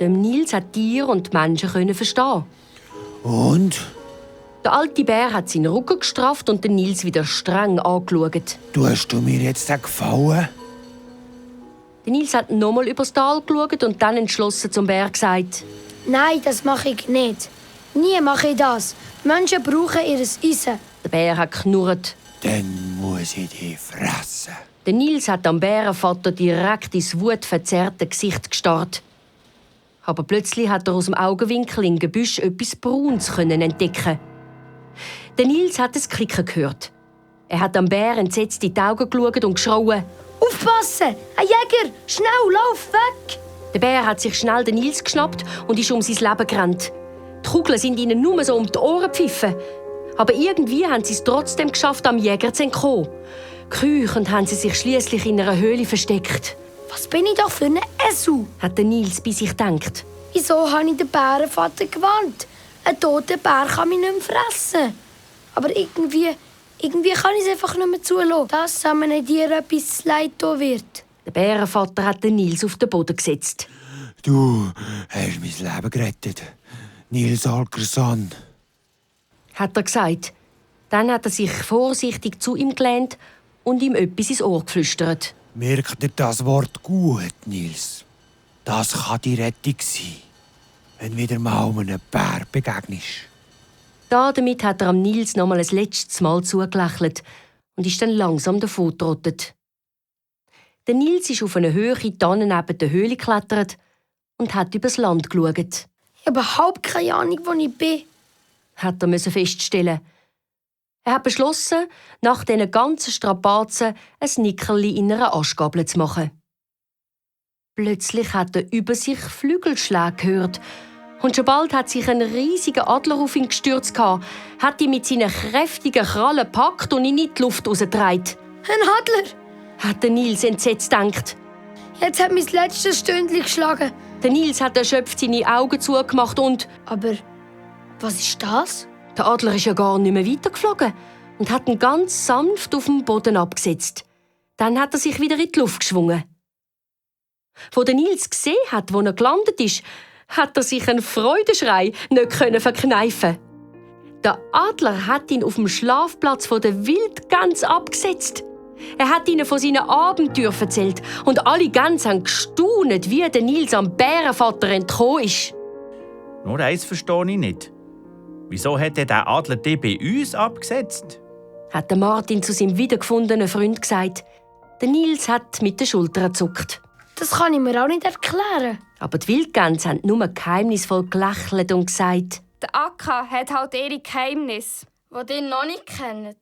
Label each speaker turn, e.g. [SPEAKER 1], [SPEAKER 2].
[SPEAKER 1] Dem Nils hat Tiere und Menschen verstehen.
[SPEAKER 2] Und?
[SPEAKER 1] Der alte Bär hat seinen Rücken gestrafft und den Nils wieder streng angeschaut.
[SPEAKER 2] Tust du mir jetzt einen Gefallen?
[SPEAKER 1] Der Nils hat nochmal übers Tal geschaut und dann entschlossen zum Bär gesagt:
[SPEAKER 3] Nein, das mache ich nicht. Nie mache ich das. Menschen brauchen ihr Eisen.
[SPEAKER 1] Der Bär hat knurrt.
[SPEAKER 2] Dann muss ich dich fressen.
[SPEAKER 1] Der Nils hat am Bärenvater direkt ins wutverzerrte Gesicht gestarrt. Aber plötzlich hat er aus dem Augenwinkel im Gebüsch etwas Braunes entdecken. Der Nils hat es Klicken gehört. Er hat am Bär entsetzt in die Augen geschaut und geschrauen:
[SPEAKER 3] Aufpassen! Ein Jäger! Schnell, lauf weg!
[SPEAKER 1] Der Bär hat sich schnell den Nils geschnappt und ist um sein Leben gerannt. Die Kugeln sind ihnen nur so um die Ohren gepfiffen. Aber irgendwie haben sie es trotzdem geschafft, am Jäger zu entkommen. Keuchend haben sie sich schließlich in einer Höhle versteckt.
[SPEAKER 3] Was bin ich doch für ein Esel?
[SPEAKER 1] Hat der Nils bei sich gedacht.
[SPEAKER 3] Wieso habe ich den Bärenvater gewarnt? Ein toter Bär kann mich nicht mehr fressen. Aber irgendwie kann ich es einfach nicht mehr zulassen, dass einem Tier etwas leid tun wird.
[SPEAKER 1] Der Bärenvater hat den Nils auf den Boden gesetzt.
[SPEAKER 2] Du hast mein Leben gerettet. Nils Alkerson.
[SPEAKER 1] Hat er gesagt. Dann hat er sich vorsichtig zu ihm gelehnt und ihm etwas ins Ohr geflüstert.
[SPEAKER 2] Merk dir das Wort gut, Nils. Das kann die Rettung sein, wenn wieder mal einem Bär begegnest.
[SPEAKER 1] Damit hat er am Nils noch mal ein letztes Mal zugelächelt und ist dann langsam davongetrottet. Der Nils ist auf eine hohe Tanne neben der Höhle geklettert und hat übers Land geschaut.
[SPEAKER 3] Ich habe überhaupt keine Ahnung, wo ich bin.
[SPEAKER 1] Hat er feststellen. Er hat beschlossen, nach diesen ganzen Strapazen ein Nickerli in einer Aschgabel zu machen. Plötzlich hat er über sich Flügelschläge gehört. Und schon bald hat sich ein riesiger Adler auf ihn gestürzt, hat ihn mit seinen kräftigen Krallen gepackt und ihn in die Luft rausgetragen.
[SPEAKER 3] Ein Adler!
[SPEAKER 1] Hat der Nils entsetzt gedacht.
[SPEAKER 3] Jetzt hat mein letztes Stündchen geschlagen.
[SPEAKER 1] Der Nils hat erschöpft seine Augen zugemacht und...
[SPEAKER 3] Aber was ist das?
[SPEAKER 1] Der Adler ist ja gar nicht mehr weitergeflogen und hat ihn ganz sanft auf den Boden abgesetzt. Dann hat er sich wieder in die Luft geschwungen. Wo der Nils gesehen hat, wo er gelandet ist, hat er sich einen Freudenschrei nicht verkneifen. Der Adler hat ihn auf dem Schlafplatz der Wildgänse abgesetzt. Er hat ihnen von seinen Abenteuern erzählt und alle Gänse haben gestaunt, wie der Nils am Bärenvater entkommen ist.
[SPEAKER 4] Nur eins verstehe ich nicht. Wieso hat der Adler dich bei uns abgesetzt?
[SPEAKER 1] Hat der Martin zu seinem wiedergefundenen Freund gesagt. Der Nils hat mit den Schultern gezuckt.
[SPEAKER 3] Das kann ich mir auch nicht erklären.
[SPEAKER 1] Aber die Wildgänse haben nur geheimnisvoll gelächelt und gesagt:
[SPEAKER 5] Der Akka hat halt ihre Geheimnisse, die ihr noch nicht kennt.